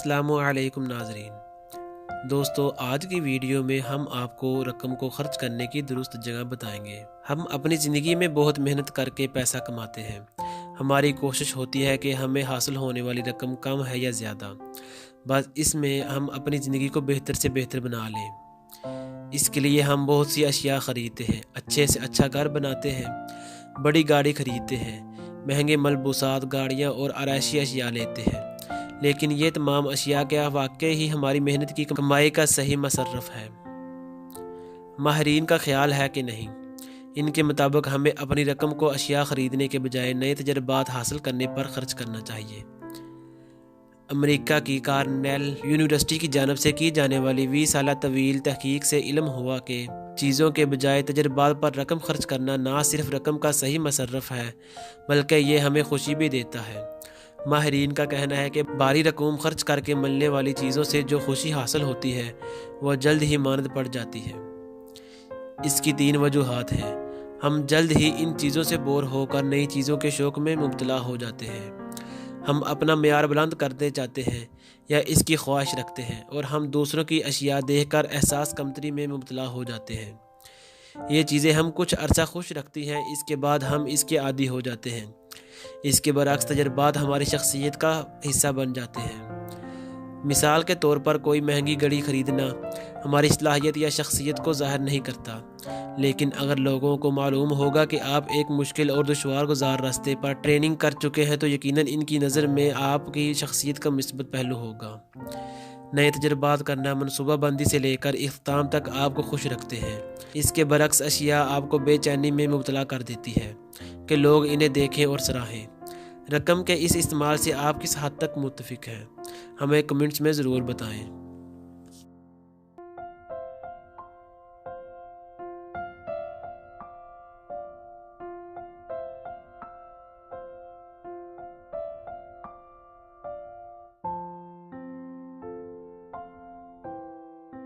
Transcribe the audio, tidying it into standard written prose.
अस्सलाम वालेकुम नाज़रीन। दोस्तों, आज की वीडियो में हम आपको रकम को खर्च करने की दुरुस्त जगह बताएंगे। हम अपनी ज़िंदगी में बहुत मेहनत करके पैसा कमाते हैं। हमारी कोशिश होती है कि हमें हासिल होने वाली रकम कम है या ज़्यादा, बस इसमें हम अपनी ज़िंदगी को बेहतर से बेहतर बना लें। इसके लिए हम बहुत सी अशिया ख़रीदते हैं, अच्छे से अच्छा घर बनाते हैं, बड़ी गाड़ी ख़रीदते हैं, महंगे मलबूसात, गाड़ियाँ और आराइशी अशिया लेते हैं। लेकिन ये तमाम अशिया क्या वाकई ही हमारी मेहनत की कमाई का सही मसरफ है? माहिरीन का ख्याल है कि नहीं। इनके मुताबिक हमें अपनी रकम को अशिया ख़रीदने के बजाय नए तजर्बात हासिल करने पर खर्च करना चाहिए। अमेरिका की कार्नेल यूनिवर्सिटी की जानब से की जाने वाली 20 साल तवील तहकीक से इल्म हुआ कि चीज़ों के बजाय तजर्बात पर रकम खर्च करना ना सिर्फ रकम का सही मसरफ है, बल्कि ये हमें खुशी भी देता है। माहिरीन का कहना है कि भारी रकूम खर्च करके मिलने वाली चीज़ों से जो खुशी हासिल होती है वह जल्द ही मानद पड़ जाती है। इसकी 3 वजूहात हैं। हम जल्द ही इन चीज़ों से बोर होकर नई चीज़ों के शौक़ में मुब्तला हो जाते हैं। हम अपना मेयार बुलंद करते चाहते हैं या इसकी ख्वाहिश रखते हैं, और हम दूसरों की अशिया देखकर एहसास कमतरी में मुब्तला हो जाते हैं। ये चीज़ें हम कुछ अरसा खुश रखती हैं, इसके बाद हम इसके आदी हो जाते हैं। इसके बरअक्स तजर्बात हमारी शख्सियत का हिस्सा बन जाते हैं। मिसाल के तौर पर कोई महंगी घड़ी ख़रीदना हमारी सलाहियत या शख्सियत को ज़ाहिर नहीं करता, लेकिन अगर लोगों को मालूम होगा कि आप एक मुश्किल और दुश्वार गुजार रास्ते पर ट्रेनिंग कर चुके हैं तो यकीनन इनकी नज़र में आपकी शख्सियत का मुस्बत पहलू होगा। नए तजर्बात करना मनसूबाबंदी से लेकर इख्तिताम तक आपको खुश रखते हैं। इसके बरअक्स अशिया आपको बेचैनी में मुब्तला कर देती है कि लोग इन्हें देखें और सराहें। रकम के इस इस्तेमाल से आप किस हद तक मुत्तफिक हैं, हमें कमेंट्स में ज़रूर बताएं।